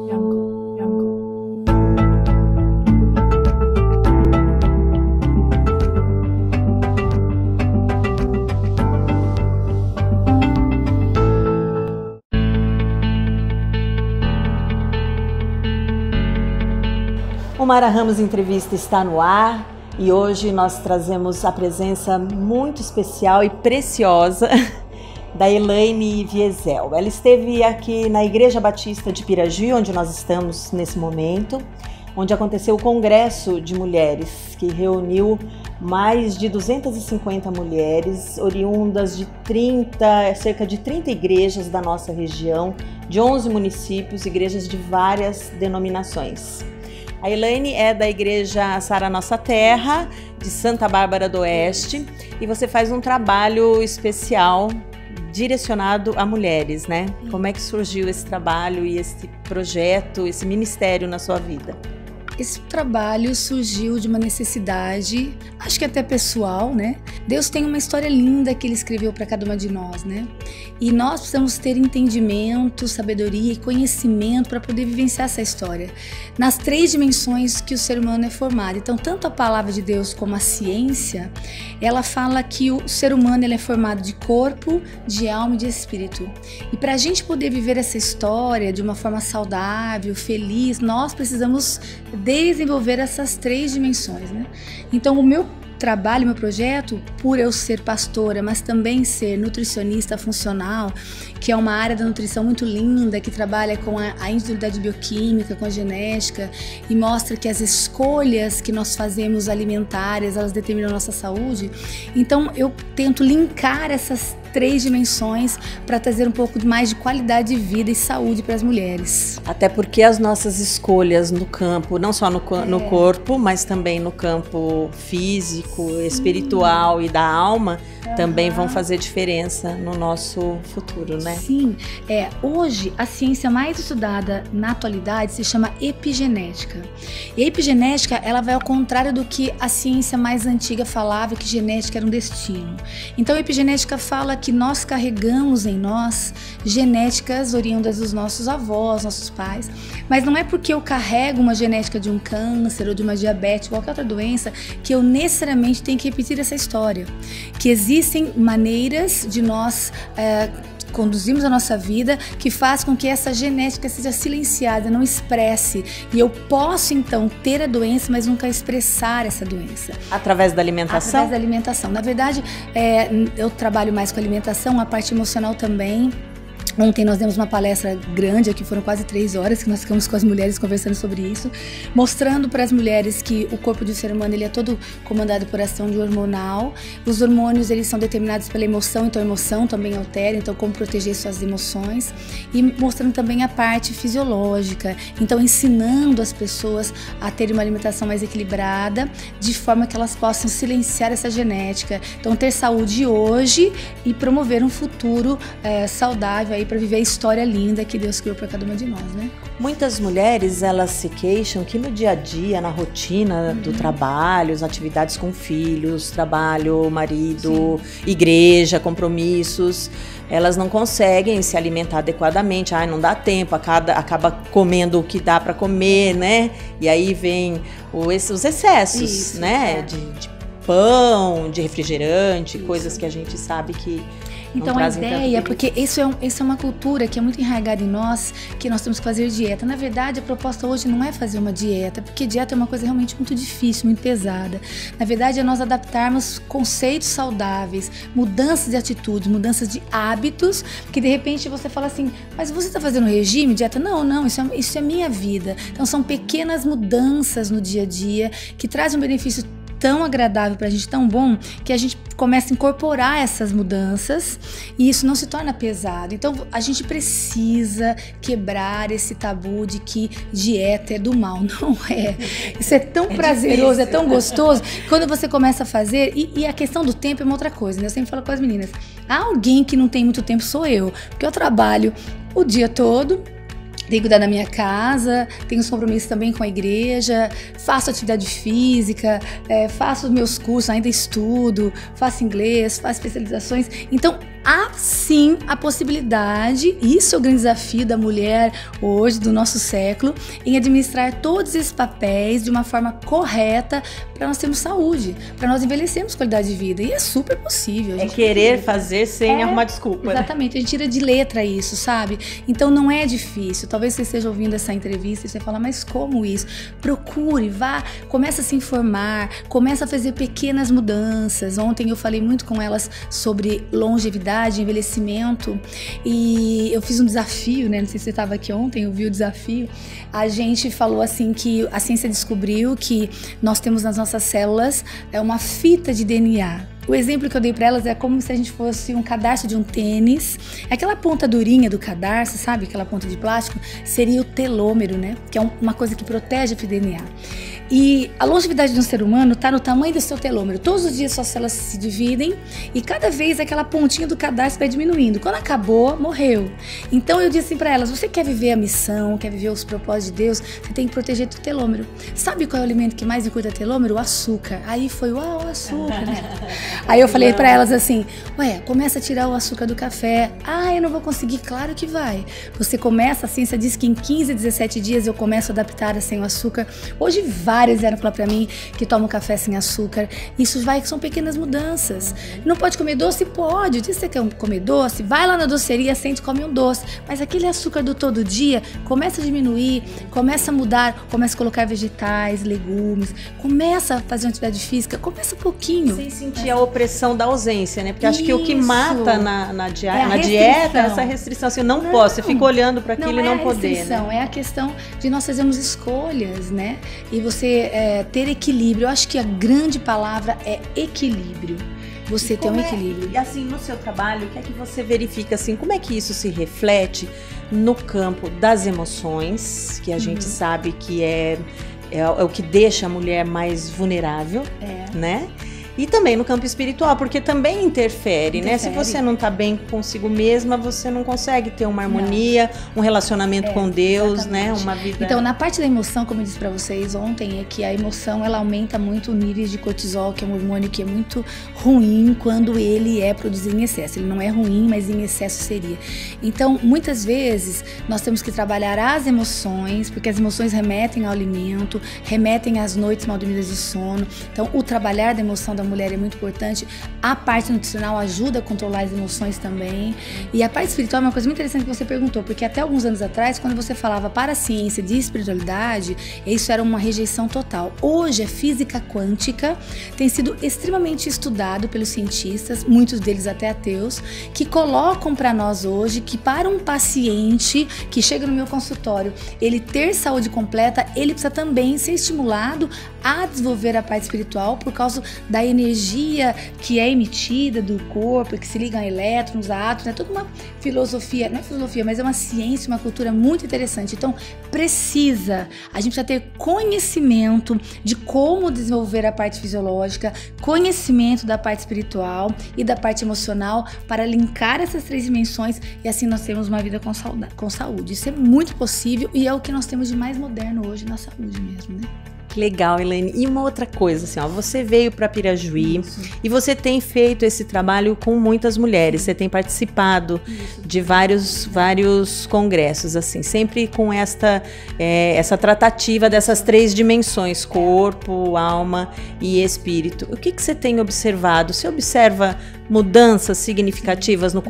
O Mara Ramos Entrevista está no ar e hoje nós trazemos a presença muito especial e preciosa da Elaine Wiesel. Ela esteve aqui na Igreja Batista de Piragi, onde nós estamos nesse momento, onde aconteceu o Congresso de Mulheres, que reuniu mais de 250 mulheres oriundas de cerca de 30 igrejas da nossa região, de 11 municípios, igrejas de várias denominações. A Elaine é da Igreja Sara Nossa Terra, de Santa Bárbara do Oeste, e você faz um trabalho especial direcionado a mulheres, né? Como é que surgiu esse trabalho e esse projeto, esse ministério na sua vida? Esse trabalho surgiu de uma necessidade, acho que até pessoal, né? Deus tem uma história linda que Ele escreveu para cada uma de nós, né? E nós precisamos ter entendimento, sabedoria e conhecimento para poder vivenciar essa história nas 3 dimensões que o ser humano é formado. Então, tanto a palavra de Deus como a ciência, ela fala que o ser humano ele é formado de corpo, de alma e de espírito. E para a gente poder viver essa história de uma forma saudável, feliz, nós precisamos desenvolver essas 3 dimensões, né? Então, o meu trabalho, meu projeto, por eu ser pastora, mas também ser nutricionista funcional, que é uma área da nutrição muito linda, que trabalha com a individualidade bioquímica, com a genética, e mostra que as escolhas que nós fazemos alimentares, elas determinam a nossa saúde. Então, eu tento linkar essas 3 dimensões para trazer um pouco mais de qualidade de vida e saúde para as mulheres. Até porque as nossas escolhas no campo, não só no corpo, mas também no campo físico, espiritual e da alma, também vão fazer diferença no nosso futuro, né? Sim. Hoje, a ciência mais estudada na atualidade se chama epigenética. E a epigenética, ela vai ao contrário do que a ciência mais antiga falava, que genética era um destino. Então, a epigenética fala que nós carregamos em nós genéticas oriundas dos nossos avós, nossos pais, mas não é porque eu carrego uma genética de um câncer ou de uma diabetes, qualquer outra doença, que eu necessariamente tenho que repetir essa história. Que existem maneiras de nós conduzirmos a nossa vida que faz com que essa genética seja silenciada, não expresse. E eu posso, então, ter a doença, mas nunca expressar essa doença. Através da alimentação? Através da alimentação. Na verdade, eu trabalho mais com alimentação, a parte emocional também. Ontem nós demos uma palestra grande, aqui foram quase 3 horas que nós ficamos com as mulheres conversando sobre isso, mostrando para as mulheres que o corpo do ser humano ele é todo comandado por ação de hormonal. Os hormônios eles são determinados pela emoção, então a emoção também altera, então como proteger suas emoções, e mostrando também a parte fisiológica, então ensinando as pessoas a terem uma alimentação mais equilibrada, de forma que elas possam silenciar essa genética, então ter saúde hoje e promover um futuro saudável aí para viver a história linda que Deus criou para cada uma de nós, né? Muitas mulheres, elas se queixam que no dia a dia, na rotina do trabalho, as atividades com filhos, trabalho, marido, igreja, compromissos, elas não conseguem se alimentar adequadamente. Não dá tempo, acaba comendo o que dá para comer, né? E aí vem os excessos, né? De pão, de refrigerante, coisas que a gente sabe que então a ideia, porque isso é uma cultura que é muito enraizada em nós, que nós temos que fazer dieta. Na verdade, a proposta hoje não é fazer uma dieta, porque dieta é uma coisa realmente muito difícil, muito pesada. Na verdade, é nós adaptarmos conceitos saudáveis, mudanças de atitudes, mudanças de hábitos, que de repente você fala assim, mas você está fazendo regime, dieta? Não, isso é minha vida. Então são pequenas mudanças no dia a dia que trazem um benefício tão agradável pra gente, tão bom, que a gente começa a incorporar essas mudanças e isso não se torna pesado. Então a gente precisa quebrar esse tabu de que dieta é do mal. Não é. Isso é tão prazeroso, é tão gostoso. Quando você começa a fazer, e a questão do tempo é uma outra coisa, né? Eu sempre falo com as meninas, há alguém que não tem muito tempo, sou eu, porque eu trabalho o dia todo, tenho que cuidar da minha casa, tenho os compromissos também com a igreja, faço atividade física, faço os meus cursos, ainda estudo, faço inglês, faço especializações. Então, há sim a possibilidade, isso é o grande desafio da mulher hoje, do nosso século, em administrar todos esses papéis de uma forma correta para nós termos saúde, para nós envelhecermos qualidade de vida. E é super possível. É querer fazer sem arrumar desculpa. Exatamente, né? A gente tira de letra isso, sabe? Então não é difícil. Talvez você esteja ouvindo essa entrevista e você fala, mas como isso? Procure, vá, começa a se informar, começa a fazer pequenas mudanças. Ontem eu falei muito com elas sobre longevidade, envelhecimento, e eu fiz um desafio, né? Não sei se você estava aqui ontem, eu vi o desafio. A gente falou assim que a ciência descobriu que nós temos nas nossas células uma fita de DNA. O exemplo que eu dei para elas é como se a gente fosse um cadarço de um tênis. Aquela ponta durinha do cadarço, sabe? Aquela ponta de plástico, seria o telômero, né? Que é uma coisa que protege o DNA. E a longevidade de um ser humano está no tamanho do seu telômero. Todos os dias suas células se dividem e cada vez aquela pontinha do cadarço vai diminuindo. Quando acabou, morreu. Então eu disse assim para elas, você quer viver a missão, quer viver os propósitos de Deus, você tem que proteger o telômero. Sabe qual é o alimento que mais encurta telômero? O açúcar. Aí foi, uau, o açúcar, né? Aí eu falei para elas assim, ué, começa a tirar o açúcar do café. Ah, eu não vou conseguir. Claro que vai. Você começa, a ciência diz que em 15, 17 dias eu começo a adaptar a sem o açúcar. Hoje várias vieram falar pra mim que tomam café sem açúcar. Isso são pequenas mudanças. Não pode comer doce? Pode. Se você quer comer doce, vai lá na doceria, sente e come um doce. Mas aquele açúcar do todo dia, começa a diminuir, começa a mudar, começa a colocar vegetais, legumes, começa a fazer uma atividade física, começa um pouquinho. Sem sentir a opressão da ausência, né? Porque acho que o que mata na dieta é essa restrição. Assim, eu não posso, você fica olhando para aquilo e não poder. Né? É a questão de nós fazermos escolhas, né? E você ter equilíbrio. Eu acho que a grande palavra é equilíbrio. Você tem um equilíbrio. E assim, no seu trabalho, o que é que você verifica, assim, como é que isso se reflete no campo das emoções, que a gente sabe que é o que deixa a mulher mais vulnerável, né? E também no campo espiritual, porque também interfere, né? Se você não tá bem consigo mesma, você não consegue ter uma harmonia, um relacionamento com Deus, exatamente. Né? Uma vida... Então, na parte da emoção, como eu disse pra vocês ontem, é que a emoção, ela aumenta muito o nível de cortisol, que é um hormônio que é muito ruim quando ele é produzido em excesso. Ele não é ruim, mas em excesso seria. Então, muitas vezes, nós temos que trabalhar as emoções, porque as emoções remetem ao alimento, remetem às noites mal dormidas de sono. Então, o trabalhar da emoção da mulher é muito importante. A parte nutricional ajuda a controlar as emoções também. E a parte espiritual é uma coisa muito interessante que você perguntou, porque até alguns anos atrás, quando você falava para a ciência de espiritualidade, isso era uma rejeição total. Hoje, a física quântica tem sido extremamente estudado pelos cientistas, muitos deles até ateus, que colocam para nós hoje que para um paciente que chega no meu consultório, ele ter saúde completa, ele precisa também ser estimulado a desenvolver a parte espiritual por causa da energia que é emitida do corpo, que se liga a elétrons, a átomos, é toda uma filosofia, não é filosofia, mas é uma ciência, uma cultura muito interessante. Então, a gente precisa ter conhecimento de como desenvolver a parte fisiológica, conhecimento da parte espiritual e da parte emocional para linkar essas três dimensões e assim nós temos uma vida com saúde. Isso é muito possível e é o que nós temos de mais moderno hoje na saúde mesmo, né? Legal, Elaine. E uma outra coisa, assim, ó, você veio para Pirajuí e você tem feito esse trabalho com muitas mulheres, você tem participado de vários congressos, assim, sempre com essa tratativa dessas três dimensões, corpo, alma e espírito. O que você tem observado? Você observa mudanças significativas no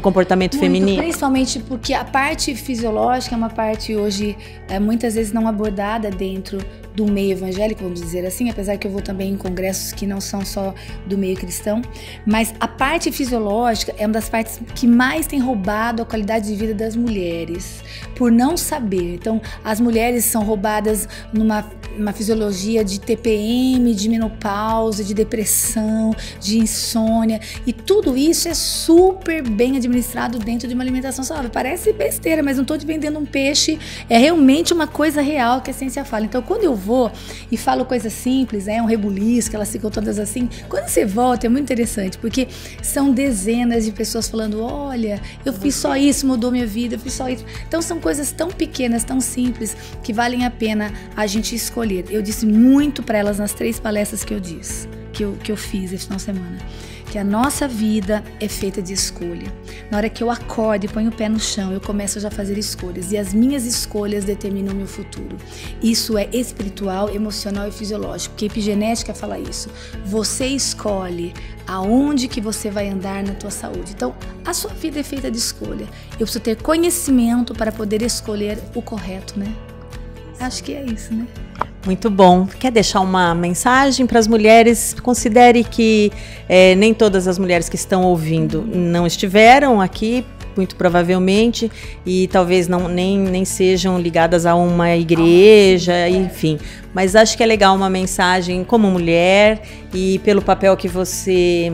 comportamento feminino? Principalmente porque a parte fisiológica é uma parte hoje muitas vezes não abordada dentro do meio evangélico, vamos dizer assim, apesar que eu vou também em congressos que não são só do meio cristão, mas a parte fisiológica é uma das partes que mais tem roubado a qualidade de vida das mulheres, por não saber. Então, as mulheres são roubadas numa fisiologia de TPM, de menopausa, de depressão, de insônia, e tudo isso é super bem administrado dentro de uma alimentação saudável. Parece besteira, mas não estou te vendendo um peixe, é realmente uma coisa real que a ciência fala. Então, quando eu vou e falo coisas simples, um rebuliço, que elas ficam todas assim, quando você volta é muito interessante, porque são dezenas de pessoas falando, olha, eu fiz só isso, mudou minha vida, eu fiz só isso. Então, são coisas tão pequenas, tão simples, que valem a pena a gente escolher. Eu disse muito para elas nas 3 palestras que eu disse. que eu fiz esse final de semana. Que a nossa vida é feita de escolha. Na hora que eu acordo e ponho o pé no chão, eu começo já a fazer escolhas. E as minhas escolhas determinam o meu futuro. Isso é espiritual, emocional e fisiológico. Porque a epigenética fala isso. Você escolhe aonde que você vai andar na tua saúde. Então, a sua vida é feita de escolha. Eu preciso ter conhecimento para poder escolher o correto, né? Acho que é isso, né? Muito bom. Quer deixar uma mensagem para as mulheres? Considere que nem todas as mulheres que estão ouvindo não estiveram aqui, muito provavelmente, e talvez nem sejam ligadas a uma igreja, enfim. Mas acho que é legal uma mensagem como mulher e pelo papel que você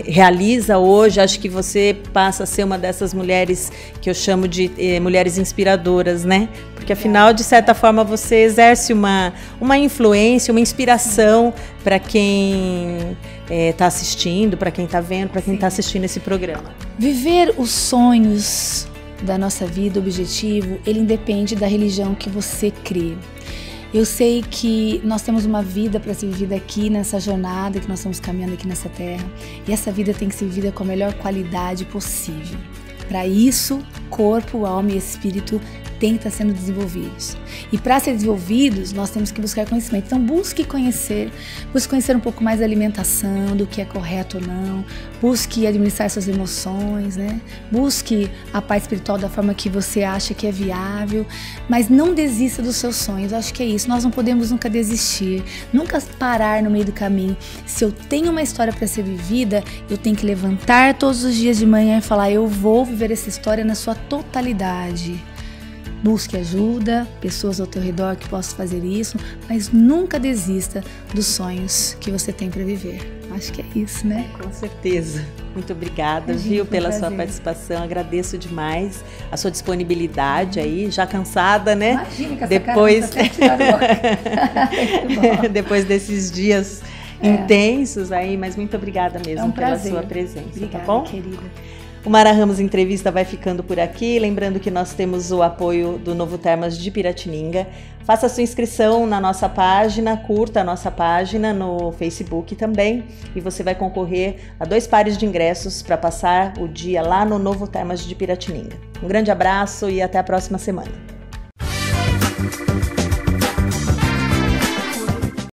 realiza hoje. Acho que você passa a ser uma dessas mulheres que eu chamo de mulheres inspiradoras, né? Porque afinal, de certa forma, você exerce uma influência, uma inspiração para quem está assistindo, para quem está vendo, para quem está assistindo esse programa. Viver os sonhos da nossa vida, o objetivo, ele independe da religião que você crê. Eu sei que nós temos uma vida para ser vivida aqui nessa jornada que nós estamos caminhando aqui nessa terra, e essa vida tem que ser vivida com a melhor qualidade possível. Para isso, corpo, alma e espírito têm que estar sendo desenvolvidos. E para ser desenvolvidos, nós temos que buscar conhecimento. Então, busque conhecer um pouco mais da alimentação, do que é correto ou não. Busque administrar suas emoções, né? Busque a paz espiritual da forma que você acha que é viável. Mas não desista dos seus sonhos. Eu acho que é isso. Nós não podemos nunca desistir, nunca parar no meio do caminho. Se eu tenho uma história para ser vivida, eu tenho que levantar todos os dias de manhã e falar: eu vou viver essa história na sua totalidade. Busque ajuda, pessoas ao teu redor que possam fazer isso, mas nunca desista dos sonhos que você tem para viver. Acho que é isso, né? Com certeza. Muito obrigada, viu, pela sua participação. Agradeço demais a sua disponibilidade aí, já cansada, né? Imagina que essa depois desses dias intensos aí, mas muito obrigada mesmo pela sua presença. Obrigada, tá bom? Querida. O Mara Ramos Entrevista vai ficando por aqui, lembrando que nós temos o apoio do Novo Termas de Piratininga. Faça sua inscrição na nossa página, curta a nossa página no Facebook também, e você vai concorrer a 2 pares de ingressos para passar o dia lá no Novo Termas de Piratininga. Um grande abraço e até a próxima semana.